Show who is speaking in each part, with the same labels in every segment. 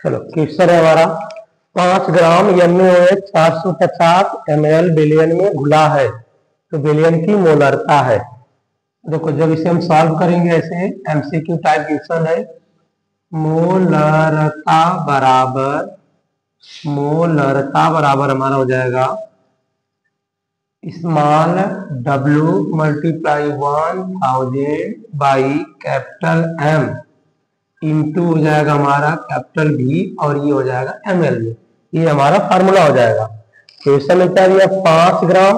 Speaker 1: चलो क्वेश्चन है हमारा 5 ग्राम NaOH 450 ml बिलियन में घुला है तो बिलियन की मोलरता है। देखो जब इसे हम सॉल्व करेंगे ऐसे MCQ टाइप क्वेश्चन है। मोलरता बराबर हमारा हो जाएगा small w multiply 1000 by capital M into हो जाएगा हमारा कैपिटल V और ये हो जाएगा ml में। ये हमारा फार्मूला हो जाएगा। क्वेश्चन में क्या दिया 5 ग्राम,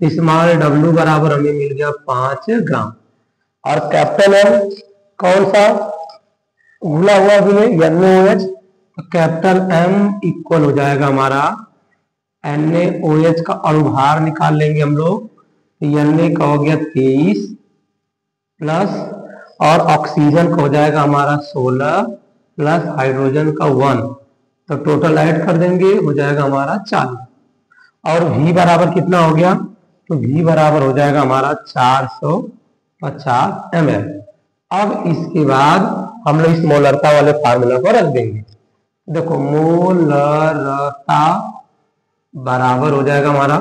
Speaker 1: स्मॉल w बराबर हमें मिल गया 5 ग्राम और कैपिटल M कौन सा घुला हुआ भी है NaOH, तो कैपिटल M इक्वल हो जाएगा हमारा NaOH का अणुभार निकाल लेंगे हम लोग। Na का हो गया 23 प्लस और ऑक्सीजन का हो जाएगा हमारा 16 प्लस हाइड्रोजन का 1, तो टोटल ऐड कर देंगे हो जाएगा हमारा 40। और V बराबर कितना हो गया, तो V बराबर हो जाएगा हमारा 450 ml। अब इसके बाद हम लोग इस मोलरता वाले फार्मूला को रख देंगे। देखो मोलरता बराबर हो जाएगा हमारा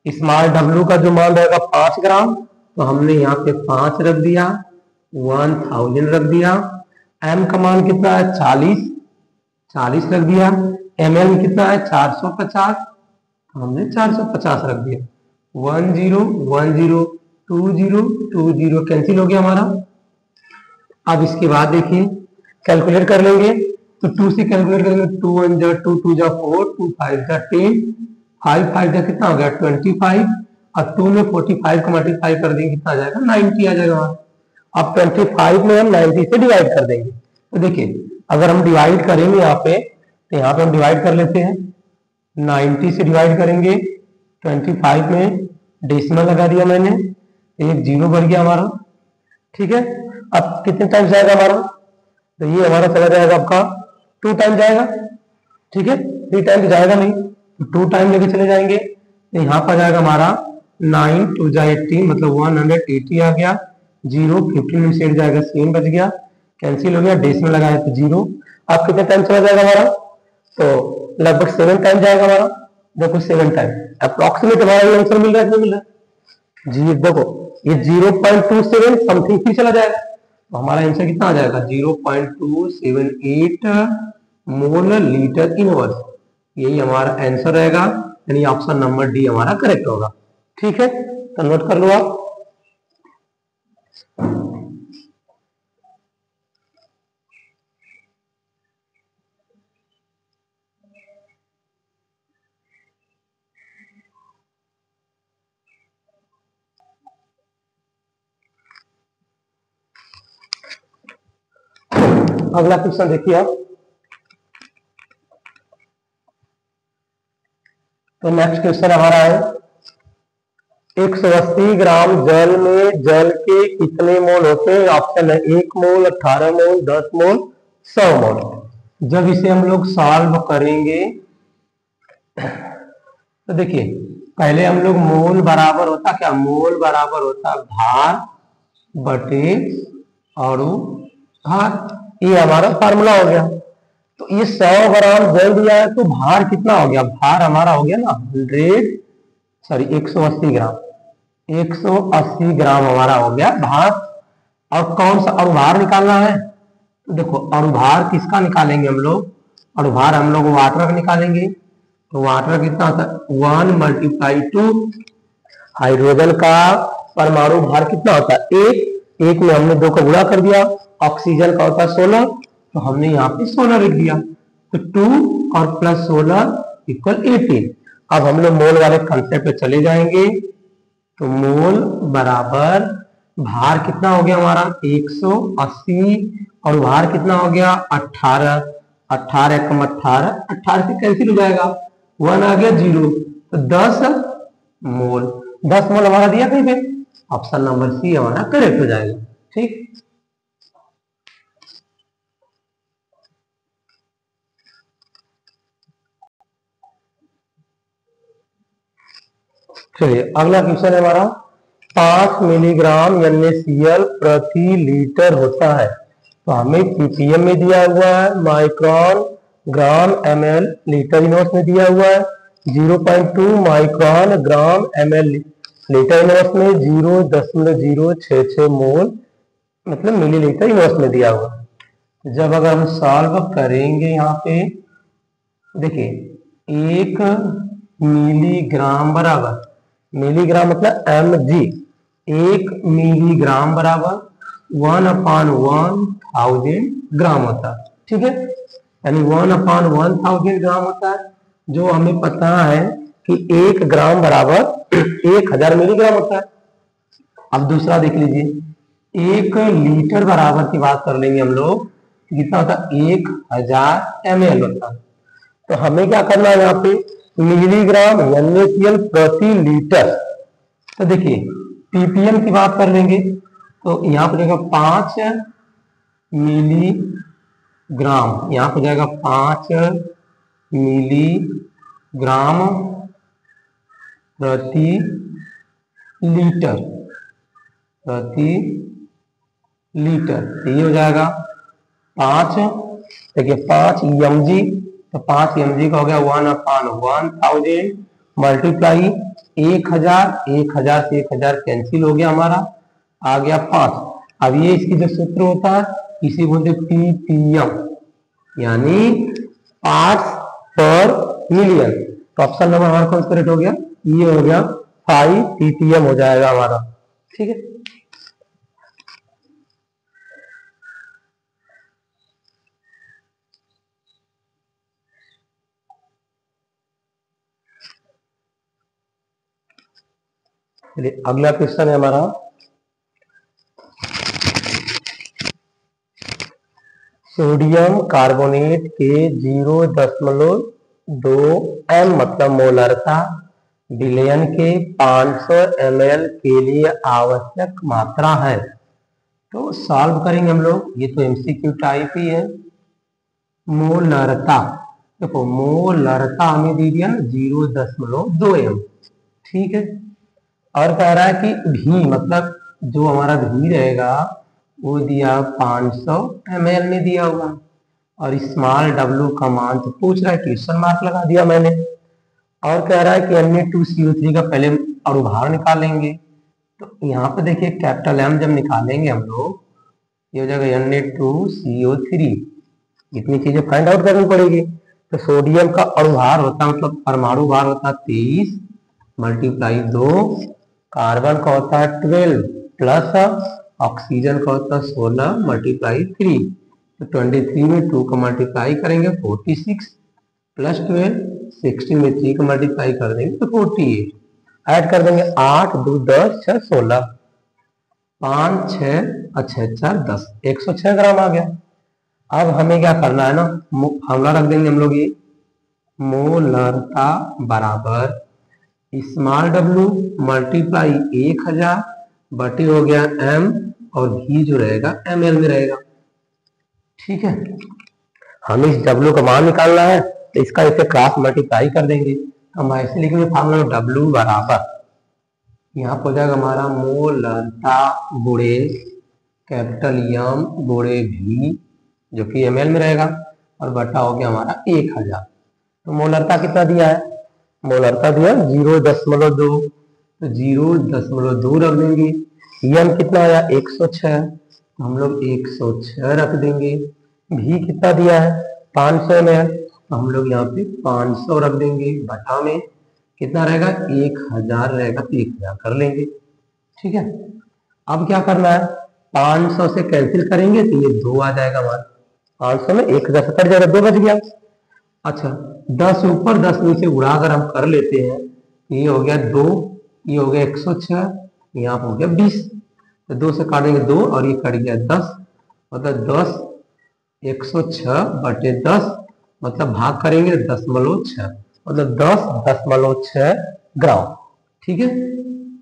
Speaker 1: स्मॉल w का जो मान रहेगा 5 ग्राम, तो हमने यहाँ पे 5 रख दिया, 1000 रख दिया। m का मान कितना है 40 रख दिया। ml में कितना है 450, तो हमने 450 रख दिया। 10 10 20 20 कैंसिल हो गया हमारा। अब इसके बाद देखिए कैलकुलेट कर लेंगे, तो 2 से कैलकुलेट करेंगे 2 1 जा 2 2 जा 4 2 5 जा 10 5 5 जा कितना हो गया 25 और 2 में 45 को मल्टीप्लाई कर देंगे कितना आ जाएगा 90 आ जाएगा। अब 25 में हम 90 से डिवाइड कर देंगे। तो देखिए अगर हम डिवाइड करेंगे यहाँ पे, तो यहाँ पे हम डिवाइड कर लेते हैं 90 से डिवाइड करेंगे 25 में डेसिमल लगा दिया मैंने, एक जीरो बढ़ गया हमारा। ठीक है, अब कितने टाइम्स जाएगा हमारा, तो ये हमारा चला जाएगा आपका 2 टाइम जाएगा। ठीक है, 3 टाइम तो जाएगा नहीं, तो 2 टाइम लेके चले जाएंगे। तो यहाँ पर जाएगा हमारा 9 2 जा 18 मतलब 180 आ गया। 0 15 में से जाएगा 7 बच गया, कैंसिल हो गया, डेसिमल लगाया तो 0। अब कितने टाइम चला जाएगा हमारा, तो लगभग 7 टाइम जाएगा हमारा। देखो 7 टाइम अप्रोक्सीमेट हमारा आंसर मिल रहा है, मिल रहा है जी। देखो ये 0.27 समथिंग ही चला जाएगा, तो हमारा आंसर कितना आ जाएगा 0.278 मोल लीटर इनवर्स। यही हमारा आंसर रहेगा, यानी ऑप्शन नंबर डी हमारा करेक्ट होगा। ठीक है, तो नोट कर लो आप। अगला क्वेश्चन देखिए आप। तो नेक्स्ट क्वेश्चन हमारा है 180 ग्राम जल में जल के कितने मोल होते हैं। ऑप्शन है 1 मोल 18 मोल 10 मोल 100 मोल। जब इसे हम लोग सॉल्व करेंगे तो देखिए पहले हम लोग मोल बराबर होता क्या, मोल बराबर होता भार बटे और भार, ये हमारा फार्मूला हो गया। तो ये 100 ग्राम जल दिया है तो भार कितना हो गया, भार हमारा हो गया ना 180 ग्राम, 180 ग्राम हमारा हो गया भार। और कौन सा अणुभार निकालना है, तो देखो अणुभार किसका निकालेंगे हम लोग, अणुभार हम लोग वाटर का निकालेंगे। तो वाटर कितना होता है 1 मल्टीप्लाई 2, हाइड्रोजन का परमाणु भार कितना होता है 1 में हमने 2 का गुणा कर दिया। ऑक्सीजन का होता है 16, तो हमने यहाँ पे 16 लिख दिया। तो 2 और प्लस 16 इक्वल 18। अब हम लोग मोल वाले कंसेप्ट पे चले जाएंगे। तो मोल बराबर भार कितना हो गया हमारा 180 और भार कितना हो गया 18, 18 कम 18, 18 से कैंसिल हो जाएगा, 1 आ गया 0, तो 10 मोल। 10 मोल हमारा दिया कहीं पे, ऑप्शन नंबर सी हमारा करेक्ट हो जाएगा। ठीक, चलिए अगला क्वेश्चन है हमारा 5 मिलीग्राम NaCl प्रति लीटर होता है। तो हमें ppm में दिया हुआ है, माइक्रोन ग्राम ml लीटर इनवर्स में दिया हुआ है, 0.2 माइक्रॉन ग्राम ml लीटर इनवर्स में 0.066 मोल मतलब मिलीलीटर इनवर्स में दिया हुआ है। जब अगर हम सॉल्व करेंगे यहाँ पे देखिए 1 मिलीग्राम बराबर, मिलीग्राम मतलब mg, 1 मिलीग्राम बराबर 1/1000 ग्राम होता है। ठीक है, यानी 1/1000 ग्राम होता है, जो हमें पता है कि 1 ग्राम बराबर 1000 मिलीग्राम होता है। अब दूसरा देख लीजिए, 1 लीटर बराबर की बात कर लेंगे हम लोग, कितना होता है 1000 ml होता है। तो हमें क्या करना है यहाँ पे मिलीग्राम NaCl प्रति लीटर। तो देखिए ppm की बात कर लेंगे तो यहाँ पर जाएगा 5 मिलीग्राम, यहाँ पर जाएगा 5 मिलीग्राम प्रति लीटर, प्रति लीटर। ये हो जाएगा 5, देखिए 5 mg, तो 5 mg का हो गया 1/1000 मल्टीप्लाई 1000 से 1000 कैंसिल हो गया हमारा, आ गया 5। अब ये इसकी जो सूत्र होता है इसी बोलते ppm, यानी पार्ट्स पर मिलियन। तो ऑप्शन नंबर हमारा कौन सा करेक्ट हो गया, ये हो गया 5 ppm हो जाएगा हमारा। ठीक है, चलिए अगला क्वेश्चन है हमारा, सोडियम कार्बोनेट के 0.2 m मतलब मोलरता विलयन के 500 ml के लिए आवश्यक मात्रा है। तो सॉल्व करेंगे हम लोग, ये तो एमसीक्यू टाइप ही है। मोलरता, देखो मोलरता हमें दे दिया 0.2 m, ठीक है, और कह रहा है कि भी मतलब जो हमारा भी रहेगा वो दिया 500 ml में दिया हुआ, और स्मॉल w का मान तो पूछ रहा है, क्वेश्चन मार्क लगा दिया मैंने, और कह रहा है कि Na2CO3 का पहले अणुभार निकालेंगे। तो यहाँ पे देखिए कैपिटल M जब निकालेंगे हम लोग, ये हो जाएगा Na2CO3, इतनी चीजें फाइंड आउट करनी पड़ेगी। तो सोडियम का अणुभार होता है मतलब परमाणु भार होता है 23 मल्टीप्लाई 2, कार्बन का होता है 12 प्लस ऑक्सीजन का होता है 16 मल्टीप्लाई 3। तो 23 में 2 का मल्टीप्लाई करेंगे 46 प्लस 12 16 में 3 का मल्टीप्लाई कर देंगे तो 48, ऐड कर देंगे 8 2 10 6 16, 5 6 अच्छा 4 10, 106 ग्राम आ गया। अब हमें क्या करना है ना, फॉर्मूला रख देंगे हम लोग, ये मोलरता बराबर स्मॉल w मल्टीप्लाई 1000 बटे हो गया m, और भी जो रहेगा ml में रहेगा। ठीक है, हमें इस w का मान निकालना है तो इसका इसे क्रॉस मल्टीप्लाई कर देंगे। हम ऐसे लिखेंगे फॉर्मूला w बराबर, यहाँ पर हो जाएगा हमारा मोलरता गुणे कैपिटल M गुणे v जो कि ml में रहेगा, और बटा हो गया हमारा 1000। तो मोलरता कितना दिया है, मोलरता दिया 0.2, तो 0.2 रख देंगे। M कितना आया 106, तो हम लोग 106 रख देंगे। भी कितना दिया है 500 ml, तो हम लोग यहाँ पे 500 रख देंगे, बटा में कितना रहेगा 1000 रहेगा, तो 1000 कर लेंगे। ठीक है, अब क्या करना है 500 से कैंसिल करेंगे तो ये 2 आ जाएगा हमारा, 500 में 1000 से कट जाएगा, 2 बच गया। अच्छा 10 ऊपर 10 नीचे उड़ा अगर हम कर लेते हैं, ये हो गया 2, ये हो गया 106, यहाँ हो गया 20, तो 2 से काटेंगे 2 और ये कट गया 10, मतलब 10 106 बटे 10 मतलब भाग करेंगे 10.6, मतलब 10.6 ग्राम। ठीक है,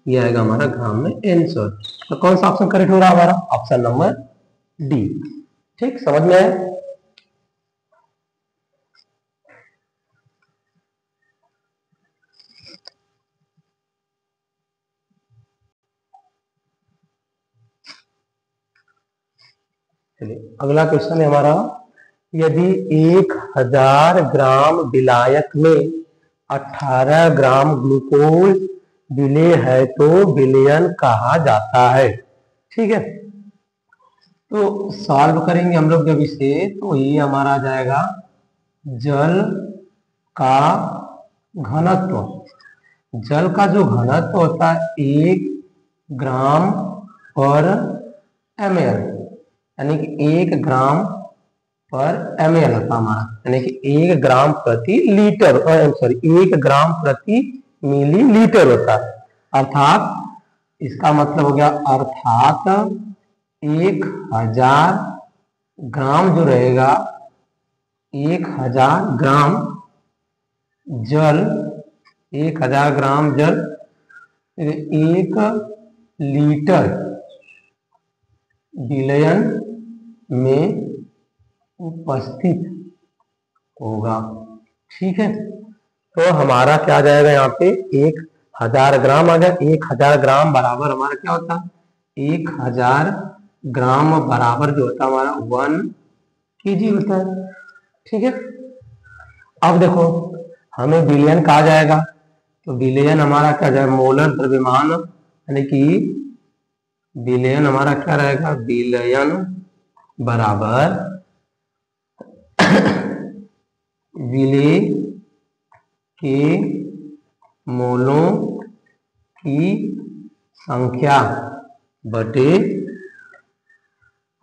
Speaker 1: ये आएगा हमारा ग्राम में आंसर। तो कौन सा ऑप्शन करेक्ट हो रहा है हमारा, ऑप्शन नंबर डी। ठीक, समझ में आया। चलिए अगला क्वेश्चन है हमारा, यदि 1000 ग्राम विलायक में 18 ग्राम ग्लूकोज विलेय है तो विलयन कहा जाता है। ठीक है, तो सॉल्व करेंगे हम लोग जब इसे, तो ये हमारा आ जाएगा जल का घनत्व। जल का जो घनत्व होता है 1 ग्राम पर ml, यानी कि 1 ग्राम पर ml होता हमारा, यानी कि 1 ग्राम प्रति लीटर, सॉरी 1 ग्राम प्रति मिलीलीटर होता है। अर्थात इसका मतलब हो गया, अर्थात 1000 ग्राम जो रहेगा, 1000 ग्राम जल, 1000 ग्राम जल 1 लीटर विलयन में उपस्थित होगा। ठीक है, तो हमारा क्या आ जाएगा यहाँ पे 1000 ग्राम आ गया। 1000 ग्राम बराबर हमारा क्या होता है, 1000 ग्राम बराबर जो होता है हमारा 1 kg होता है। ठीक है, अब देखो हमें विलयन कहा जाएगा, तो विलयन हमारा क्या जाएगा, मोलर द्रव्यमान, यानी कि विलयन हमारा क्या रहेगा, विलयन बराबर विलेय के मोलों की संख्या बटे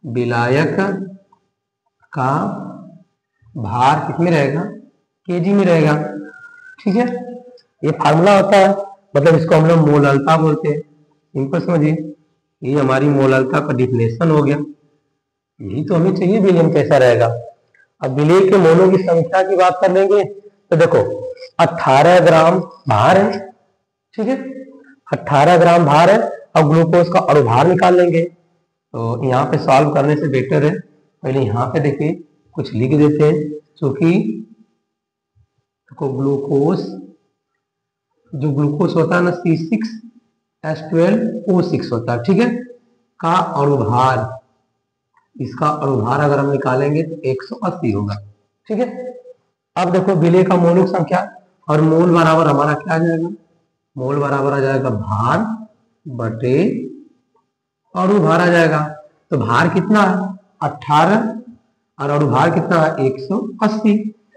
Speaker 1: विलायक का भार कितने रहेगा, केजी में रहेगा। ठीक है, ये फार्मूला होता है, मतलब इसको हम लोग मोललता बोलते हैं। सिंपल समझिए, ये हमारी मोललता का डिफिनेशन हो गया। यही तो हमें चाहिए विलयन कैसा रहेगा। अब विलेय के मोलों की संख्या की बात कर लेंगे, तो देखो 18 ग्राम भार है। ठीक है, 18 ग्राम भार है। अब ग्लूकोज का अणुभार निकाल लेंगे, तो यहाँ पे सॉल्व करने से बेटर है पहले यहाँ पे देखिए कुछ लिख देते हैं, क्योंकि ग्लूकोज, जो ग्लूकोज होता है ना C6H12O6 होता है। ठीक है, का अणुभार, इसका अणुभार अगर हम निकालेंगे तो 180 होगा। ठीक है, अब देखो विलेय का मौलिक संख्या, और मोल बराबर हमारा क्या आ जाएगा, मोल बराबर आ जाएगा भार बटे अणुभार आ जाएगा। तो भार कितना है 18 और अणुभार कितना है 180।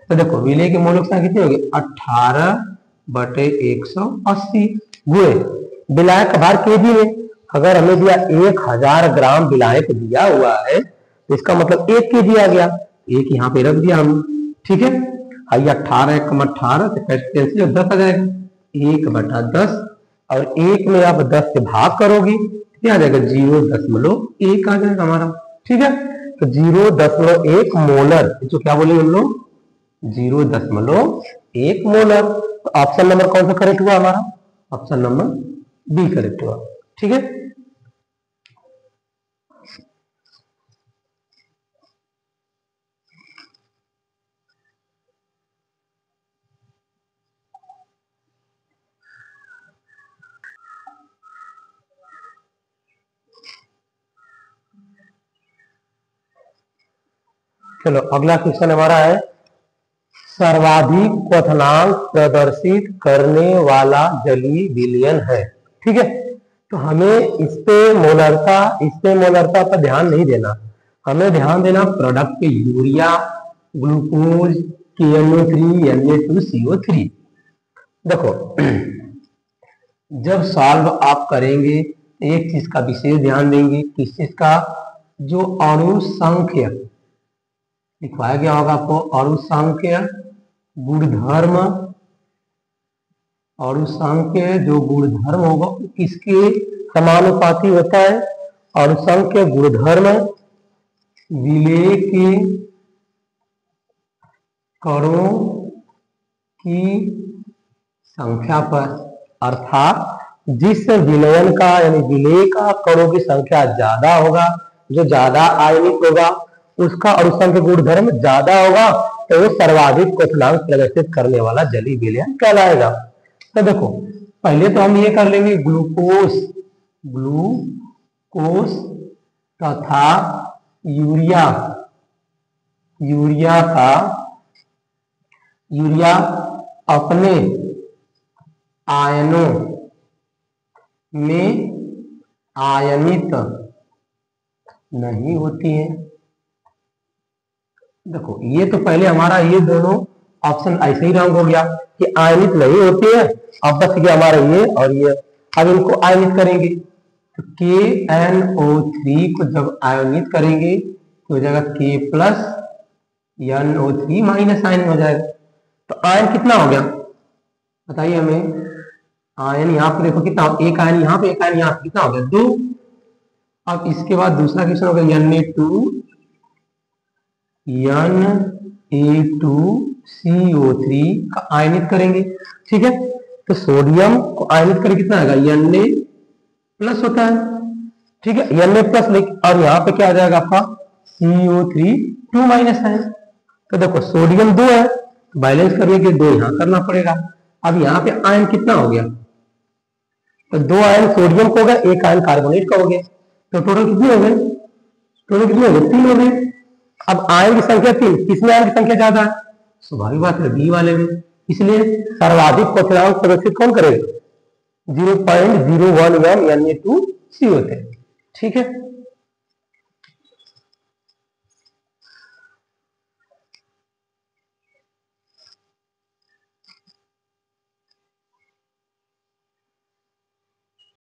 Speaker 1: तो देखो विलेय की मौलिक संख्या कितनी होगी, 18 बटे 180 गुणे विलायक भार केजी में। अगर हमें दिया 1000 ग्राम विलायक दिया हुआ है, तो इसका मतलब 1 केजी आ गया, एक यहाँ पे रख दिया हम। ठीक है, आइए 18 कम 18 से कैसे 10 आ जाएगा, 1/10, और 1 में आप 10 से भाग करोगी क्या आ जाएगा, 0.1 आ जाएगा हमारा। ठीक है, तो 0.1 मोलर, जो क्या बोले हम लोग, 0.1 मोलर। तो ऑप्शन नंबर कौन सा करेक्ट हुआ हमारा, ऑप्शन नंबर बी करेक्ट हुआ। ठीक है, चलो अगला क्वेश्चन हमारा है, सर्वाधिक क्वथनांक प्रदर्शित करने वाला जलीय विलयन है। ठीक है, तो हमें इस पे मोलरता पर ध्यान नहीं देना, हमें ध्यान देना प्रोडक्ट पे यूरिया, ग्लूकोज, KNO3, Na2CO3। देखो जब सॉल्व आप करेंगे एक चीज का विशेष ध्यान देंगे, किस चीज का, जो अणु संख्या लिखवाया गया होगा आपको, अणु संख्या गुणधर्म, अणु संख्या जो गुणधर्म होगा किसके समानुपाती होता है, अणु संख्या गुणधर्म विलेय के कणों की संख्या पर। अर्थात जिस विलयन का यानी विलेय का कणों की संख्या ज्यादा होगा, जो ज्यादा आयनिक होगा, उसका अणुसंख्या गुणधर्म ज्यादा होगा, तो वो सर्वाधिक क्वथनांक प्रदर्शित करने वाला जलीय विलयन कहलाएगा। तो देखो पहले तो हम ये कर लेंगे, ग्लूकोज तथा यूरिया यूरिया अपने आयनों में आयनित नहीं होती है। देखो ये तो पहले हमारा ये दोनों ऑप्शन ऐसे ही रॉन्ग हो गया कि आयनित नहीं होती है। अब बस गया हमारा ये और ये। अब इनको आयनित करेंगे तो KNO3 को जब आयनित करेंगे तो हो जाएगा K plus NO3 minus ion हो जाएगा। तो आयन कितना हो गया बताइए हमें। आयन यहाँ पे देखो कितना, एक आयन यहाँ पे, एक आयन यहाँ पे, कितना हो गया 2। अब इसके बाद दूसरा क्वेश्चन हो गया Na2CO3 का आयनित करेंगे। ठीक है, तो सोडियम को आयनित करें कितना आएगा Na प्लस होता है। ठीक है, Na प्लस, और यहाँ पे क्या आ जाएगा आपका CO3 2 माइनस है। तो देखो सोडियम 2 है, बैलेंस करने के 2 यहाँ करना पड़ेगा। अब यहाँ पे आयन कितना हो गया, तो 2 आयन सोडियम का हो गया, 1 आयन कार्बोनेट का हो गया। तो टोटल कितने हो गए, 3 हो गए। अब आयन की संख्या 3, किसमें आयन की संख्या ज्यादा है, स्वाभाविक बात है बी वाले में। इसलिए सर्वाधिक क्वथनांक प्रदर्शित कौन करेगा 0.01 m Na2CO3। ठीक है।